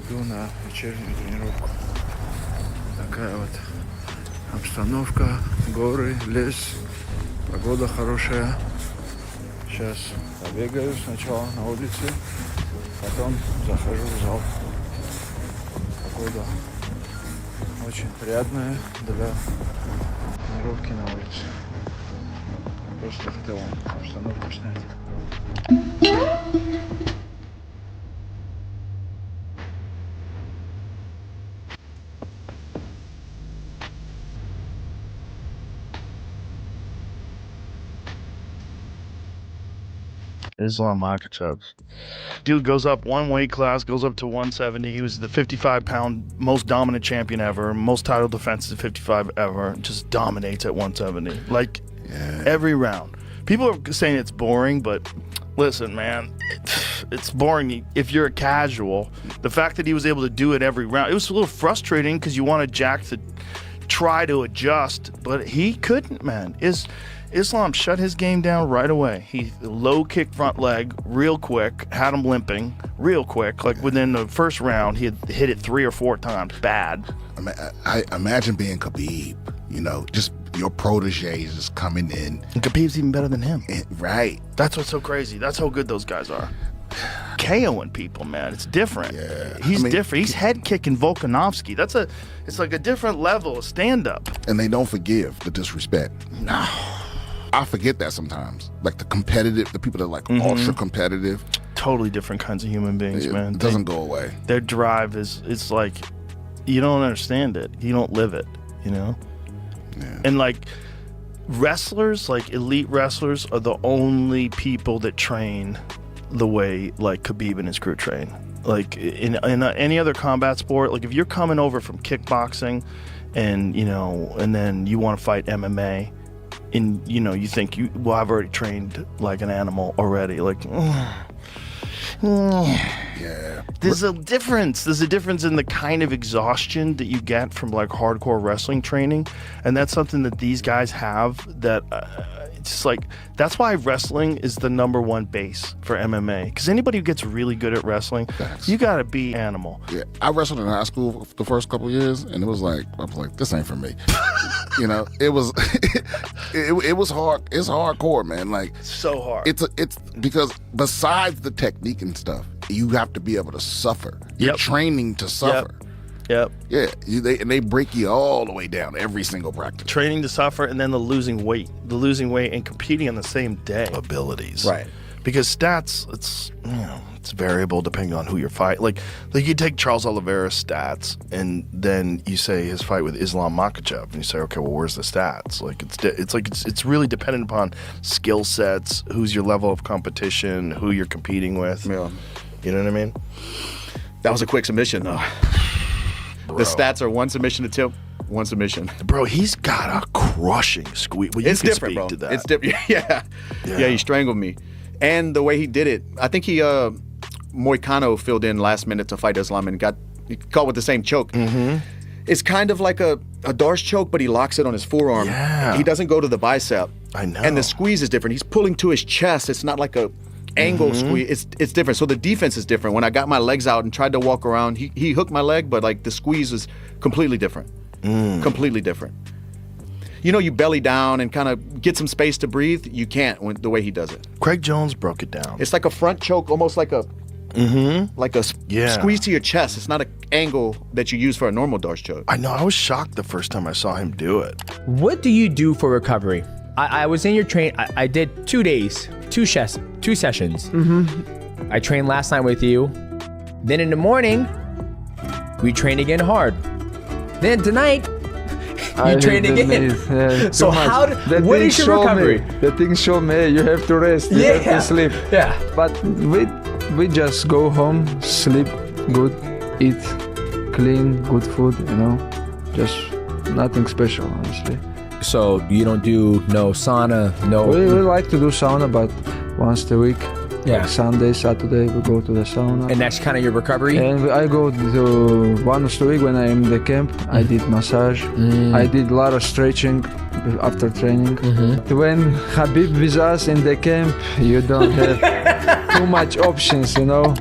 Иду на вечернюю тренировку. Такая вот обстановка, горы, лес, погода хорошая. Сейчас побегаю сначала на улице, потом захожу в зал. Погода очень приятная для тренировки на улице. Просто хотел вам обстановку снять. Islam Makhachev. Dude goes up one weight class, goes up to 170. He was the 55-pound most dominant champion ever, most title defenses at 55 ever. Just dominates at 170. Like, every round. People are saying it's boring, but listen, man, it's boring if you're a casual. The fact that he was able to do it every round, it was a little frustrating because you wanted Jack to try to adjust, but he couldn't, man. Islam shut his game down right away. He low kick front leg real quick, had him limping real quick. Like within the first round, he had hit it 3 or 4 times. Bad. I imagine being Khabib, you know, just your protege is just coming in. And Khabib's even better than him. Right. That's what's so crazy. That's how good those guys are. KOing people, man. It's different. Yeah. He's different. He's head kicking Volkanovski. It's like a different level of stand-up. And they don't forgive the disrespect. No. I forget that sometimes. Like the people that are like ultra competitive. Totally different kinds of human beings, man. It doesn't go away. Their drive it's like, you don't understand it. You don't live it, you know? Yeah. And like wrestlers, like elite wrestlers are the only people that train the way like Khabib and his crew train. Like in any other combat sport, like if you're coming over from kickboxing and, you know, and then you want to fight MMA, and you know you think I've already trained like an animal already, like yeah, there's a difference in the kind of exhaustion that you get from like hardcore wrestling training, and that's something that these guys have that it's like that's why wrestling is the #1 base for MMA, because anybody who gets really good at wrestling, you gotta be animal. Yeah, I wrestled in high school the first couple of years, and it was like I was like, this ain't for me. You know, it was it was hard. It's hardcore, man. Like so hard. It's because besides the technique and stuff, you have to be able to suffer. You're training to suffer. Yep. Yeah, they break you all the way down every single practice. Training to suffer, and then the losing weight and competing on the same day. Abilities, right? Because stats, it's variable depending on who you're fighting. Like you take Charles Oliveira's stats, and then you say his fight with Islam Makhachev, and you say, okay, well, where's the stats? Like it's really dependent upon skill sets, who's your level of competition, who you're competing with. Yeah. You know what I mean? That was a quick submission, though. Bro. The stats are 1 submission attempt, 1 submission. Bro, he's got a crushing squeeze. Well, it's different, bro. To that. It's different. Yeah, he strangled me. And the way he did it, I think Moicano filled in last minute to fight Islam and got caught with the same choke. Mm-hmm. It's kind of like a Darce choke, but he locks it on his forearm. Yeah. He doesn't go to the bicep. I know. And the squeeze is different. He's pulling to his chest. It's not like a angle squeeze. It's different. So the defense is different. When I got my legs out and tried to walk around, he hooked my leg, but like the squeeze is completely different. Completely different. You know, you belly down and kind of get some space to breathe. You can't the way he does it. Craig Jones broke it down. It's like a front choke, almost like a squeeze to your chest. It's not an angle that you use for a normal Darce choke. I know. I was shocked the first time I saw him do it. What do you do for recovery? I was in your train. I did 2 days, 2 sessions. I trained last night with you. Then in the morning, we trained again hard. Then tonight, you trained again. So what is your recovery? The things show me you have to rest, you have to sleep. Yeah. But we just go home, sleep good, eat clean, good food, you know. Just nothing special, honestly. So you don't do no sauna, no... We like to do sauna, but once a week. Yeah. Like Sunday, Saturday, we go to the sauna. And that's kind of your recovery? And I go to once a week when I'm in the camp. I did massage. I did a lot of stretching after training. When Khabib with us in the camp, you don't have too much options, you know.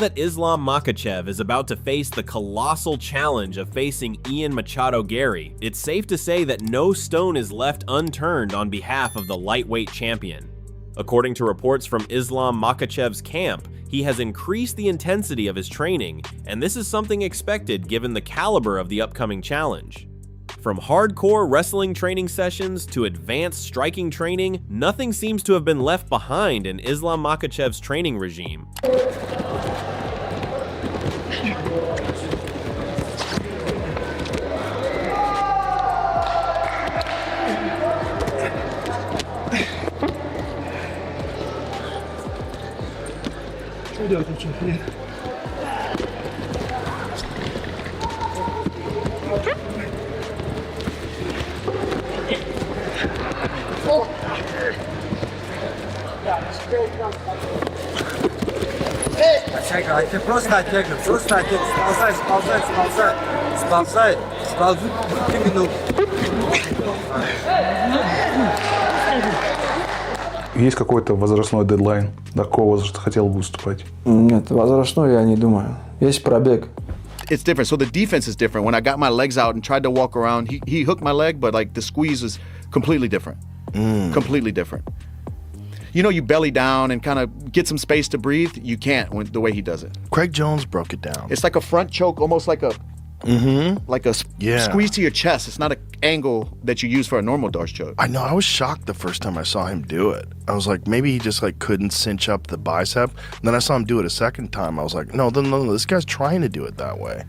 that Islam Makhachev is about to face the colossal challenge of facing Ian Machado Garry, it's safe to say that no stone is left unturned on behalf of the lightweight champion. According to reports from Islam Makhachev's camp, he has increased the intensity of his training, and this is something expected given the caliber of the upcoming challenge. From hardcore wrestling training sessions to advanced striking training, nothing seems to have been left behind in Islam Makhachev's training regime. Чекай, ты просто оттягивай, сползай, минут. Есть какой-то возрастной дедлайн? До какого возраста хотел бы выступать? Нет, возрастной я не думаю. Есть пробег. It's different. So the defense is different. When I got my legs out and tried to walk around, he hooked my leg, but like the squeeze is completely different. Completely different. You know, you belly down and kind of get some space to breathe. You can't the way he does it. Craig Jones broke it down. It's like a front choke, almost like a Yeah. squeeze to your chest. It's not an angle that you use for a normal Darce choke. I know. I was shocked the first time I saw him do it. I was like, maybe he just like couldn't cinch up the bicep. And then I saw him do it a second time. I was like, no, this guy's trying to do it that way.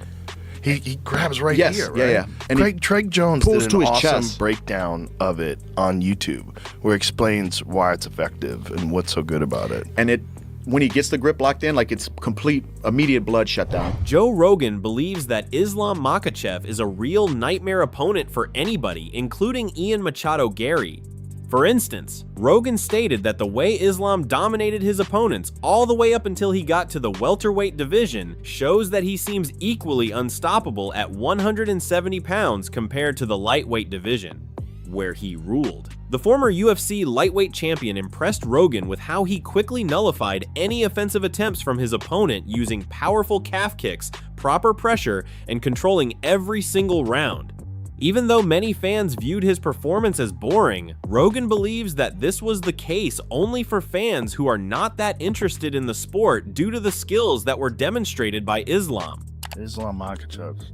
He grabs right Yes, here, right? yeah. And Craig Jones pulls did to an his awesome chest. breakdown of it on YouTube where he explains why it's effective and what's so good about it. And when he gets the grip locked in, like it's complete, immediate blood shutdown. Joe Rogan believes that Islam Makhachev is a real nightmare opponent for anybody, including Ian Machado Garry. For instance, Rogan stated that the way Islam dominated his opponents all the way up until he got to the welterweight division shows that he seems equally unstoppable at 170 pounds compared to the lightweight division, where he ruled. The former UFC lightweight champion impressed Rogan with how he quickly nullified any offensive attempts from his opponent using powerful calf kicks, proper pressure, and controlling every single round. Even though many fans viewed his performance as boring, Rogan believes that this was the case only for fans who are not that interested in the sport due to the skills that were demonstrated by Islam. Islam Makhachev.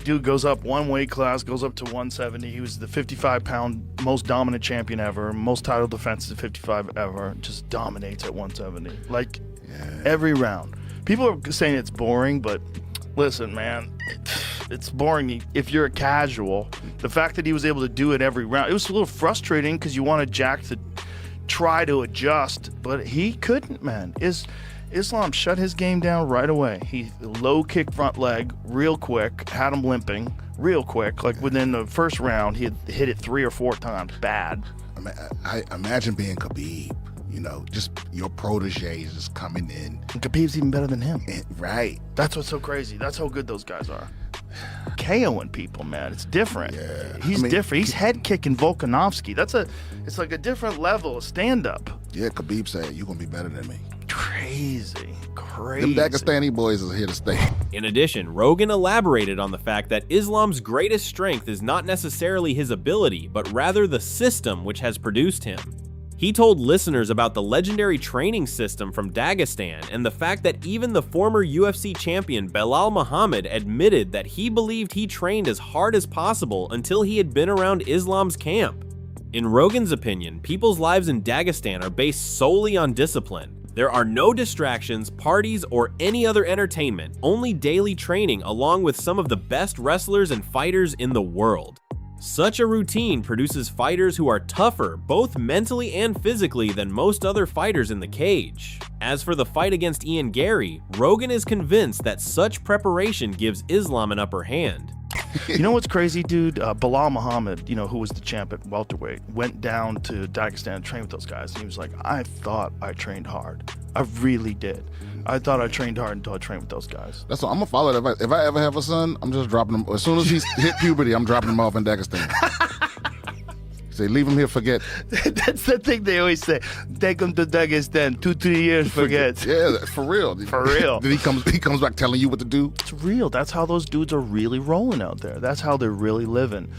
Dude goes up one weight class, goes up to 170. He was the 55-pound most dominant champion ever, most title defenses at 55 ever. Just dominates at 170. Like, every round. People are saying it's boring, but listen, man, it's boring if you're a casual. The fact that he was able to do it every round, it was a little frustrating because you wanted Jack to try to adjust, but he couldn't, man. Islam shut his game down right away. He low kick front leg real quick, had him limping real quick. Like within the first round, he had hit it 3 or 4 times bad. I imagine being Khabib, you know, just your proteges just coming in. And Khabib's even better than him. Right. That's what's so crazy. That's how good those guys are. KOing people, man. It's different. Yeah. He's different. He's head kicking Volkanovski. It's like a different level of stand up. Yeah, Khabib said, you're going to be better than me. Crazy. Them Dagestani boys is here to stay. In addition, Rogan elaborated on the fact that Islam's greatest strength is not necessarily his ability, but rather the system which has produced him. He told listeners about the legendary training system from Dagestan and the fact that even the former UFC champion Belal Muhammad admitted that he believed he trained as hard as possible until he had been around Islam's camp. In Rogan's opinion, people's lives in Dagestan are based solely on discipline. There are no distractions, parties, or any other entertainment, only daily training along with some of the best wrestlers and fighters in the world. Such a routine produces fighters who are tougher, both mentally and physically, than most other fighters in the cage. As for the fight against Ian Garry, Rogan is convinced that such preparation gives Islam an upper hand. You know what's crazy, dude? Belal Muhammad, you know, who was the champ at welterweight, went down to Dagestan and trained with those guys. And he was like, I thought I trained hard. I really did. I thought I trained hard until I trained with those guys. That's what I'm going to follow that. If I ever have a son, I'm just dropping him. As soon as he's hit puberty, I'm dropping him off in Dagestan. Say, leave him here, forget. That's the thing they always say. Take him to Dagestan, 2-3 years, forget. Yeah, for real. For real. Then he comes back telling you what to do. It's real. That's how those dudes are really rolling out there. That's how they're really living.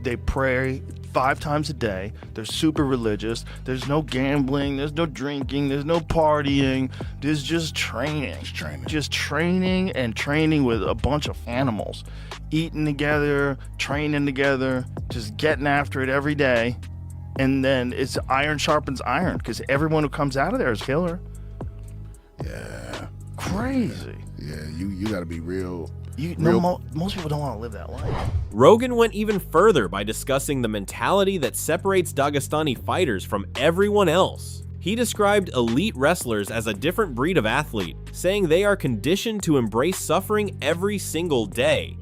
They pray 5 times a day. They're super religious. There's no gambling. There's no drinking. There's no partying. There's just training. Just training and training with a bunch of animals. Eating together, training together, just getting after it every day. And then it's iron sharpens iron because everyone who comes out of there is killer. Yeah. Crazy. Yeah, you got to be real. Most people don't want to live that life. Rogan went even further by discussing the mentality that separates Dagestani fighters from everyone else. He described elite wrestlers as a different breed of athlete, saying they are conditioned to embrace suffering every single day.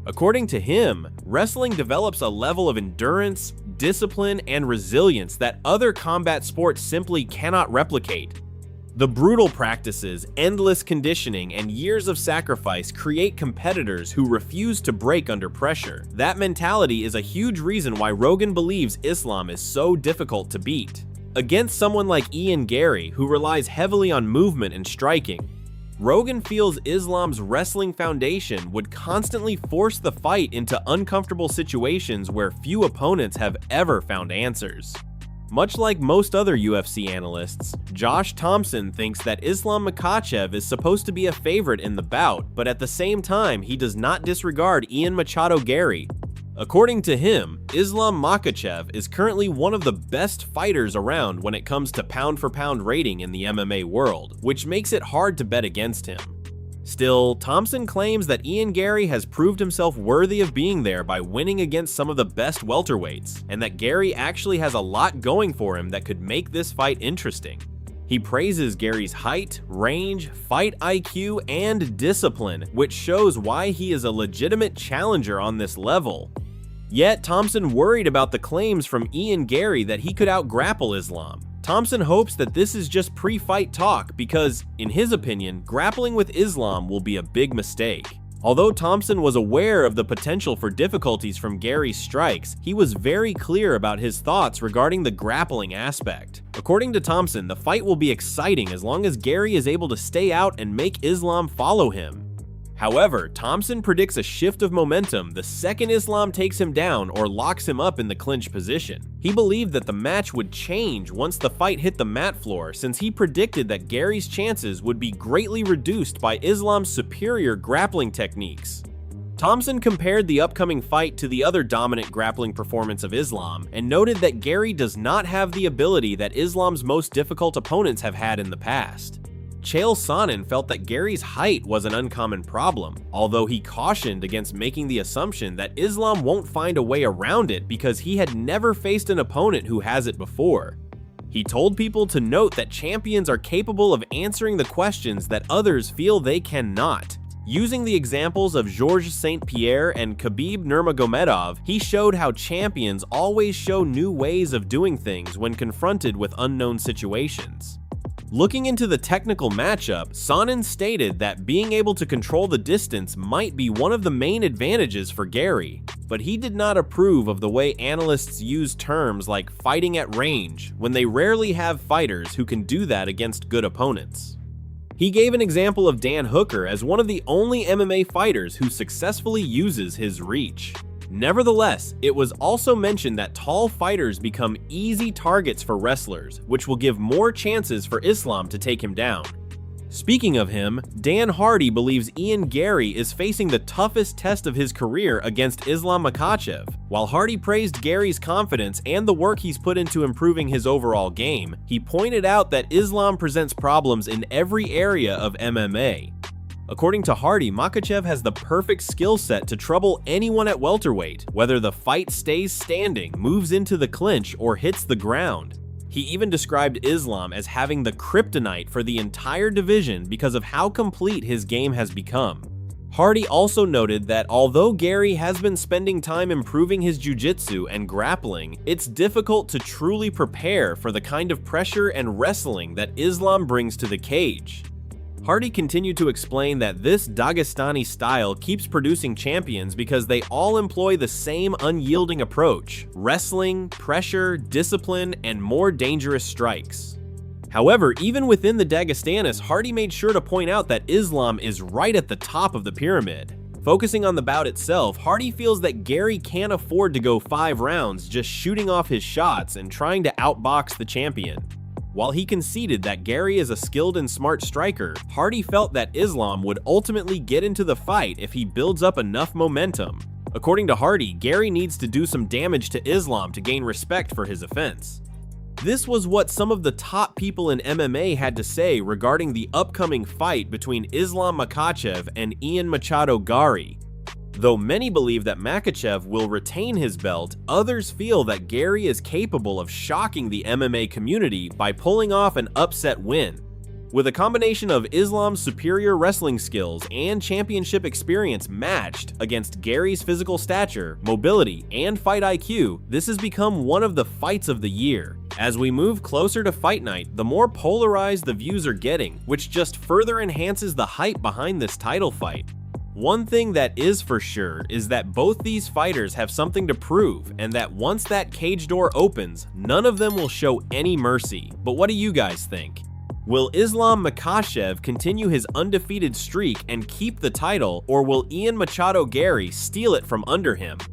According to him, wrestling develops a level of endurance, discipline, and resilience that other combat sports simply cannot replicate. The brutal practices, endless conditioning, and years of sacrifice create competitors who refuse to break under pressure. That mentality is a huge reason why Rogan believes Islam is so difficult to beat. Against someone like Ian Garry, who relies heavily on movement and striking, Rogan feels Islam's wrestling foundation would constantly force the fight into uncomfortable situations where few opponents have ever found answers. Much like most other UFC analysts, Josh Thompson thinks that Islam Makhachev is supposed to be a favorite in the bout, but at the same time, he does not disregard Ian Machado Garry. According to him, Islam Makhachev is currently one of the best fighters around when it comes to pound-for-pound rating in the MMA world, which makes it hard to bet against him. Still, Thompson claims that Ian Garry has proved himself worthy of being there by winning against some of the best welterweights, and that Garry actually has a lot going for him that could make this fight interesting. He praises Garry's height, range, fight IQ, and discipline, which shows why he is a legitimate challenger on this level. Yet, Thompson worried about the claims from Ian Garry that he could out-grapple Islam. Thompson hopes that this is just pre-fight talk because, in his opinion, grappling with Islam will be a big mistake. Although Thompson was aware of the potential for difficulties from Garry's strikes, he was very clear about his thoughts regarding the grappling aspect. According to Thompson, the fight will be exciting as long as Garry is able to stay out and make Islam follow him. However, Thompson predicts a shift of momentum the second Islam takes him down or locks him up in the clinch position. He believed that the match would change once the fight hit the mat floor, since he predicted that Garry's chances would be greatly reduced by Islam's superior grappling techniques. Thompson compared the upcoming fight to the other dominant grappling performance of Islam and noted that Garry does not have the ability that Islam's most difficult opponents have had in the past. Chael Sonnen felt that Garry's height was an uncommon problem, although he cautioned against making the assumption that Islam won't find a way around it because he had never faced an opponent who has it before. He told people to note that champions are capable of answering the questions that others feel they cannot. Using the examples of Georges St. Pierre and Khabib Nurmagomedov, he showed how champions always show new ways of doing things when confronted with unknown situations. Looking into the technical matchup, Sonnen stated that being able to control the distance might be one of the main advantages for Garry, but he did not approve of the way analysts use terms like fighting at range when they rarely have fighters who can do that against good opponents. He gave an example of Dan Hooker as one of the only MMA fighters who successfully uses his reach. Nevertheless, it was also mentioned that tall fighters become easy targets for wrestlers, which will give more chances for Islam to take him down. Speaking of him, Dan Hardy believes Ian Garry is facing the toughest test of his career against Islam Makhachev. While Hardy praised Garry's confidence and the work he's put into improving his overall game, he pointed out that Islam presents problems in every area of MMA. According to Hardy, Makhachev has the perfect skill set to trouble anyone at welterweight, whether the fight stays standing, moves into the clinch, or hits the ground. He even described Islam as having the kryptonite for the entire division because of how complete his game has become. Hardy also noted that although Garry has been spending time improving his jiu-jitsu and grappling, it's difficult to truly prepare for the kind of pressure and wrestling that Islam brings to the cage. Hardy continued to explain that this Dagestani style keeps producing champions because they all employ the same unyielding approach: wrestling, pressure, discipline, and more dangerous strikes. However, even within the Dagestanis, Hardy made sure to point out that Islam is right at the top of the pyramid. Focusing on the bout itself, Hardy feels that Garry can't afford to go 5 rounds just shooting off his shots and trying to outbox the champion. While he conceded that Garry is a skilled and smart striker, Hardy felt that Islam would ultimately get into the fight if he builds up enough momentum. According to Hardy, Garry needs to do some damage to Islam to gain respect for his offense. This was what some of the top people in MMA had to say regarding the upcoming fight between Islam Makhachev and Ian Machado Garry. Though many believe that Makhachev will retain his belt, others feel that Garry is capable of shocking the MMA community by pulling off an upset win. With a combination of Islam's superior wrestling skills and championship experience matched against Garry's physical stature, mobility, and fight IQ, this has become one of the fights of the year. As we move closer to fight night, the more polarized the views are getting, which just further enhances the hype behind this title fight. One thing that is for sure is that both these fighters have something to prove, and that once that cage door opens, none of them will show any mercy. But what do you guys think? Will Islam Makhachev continue his undefeated streak and keep the title, or will Ian Machado Garry steal it from under him?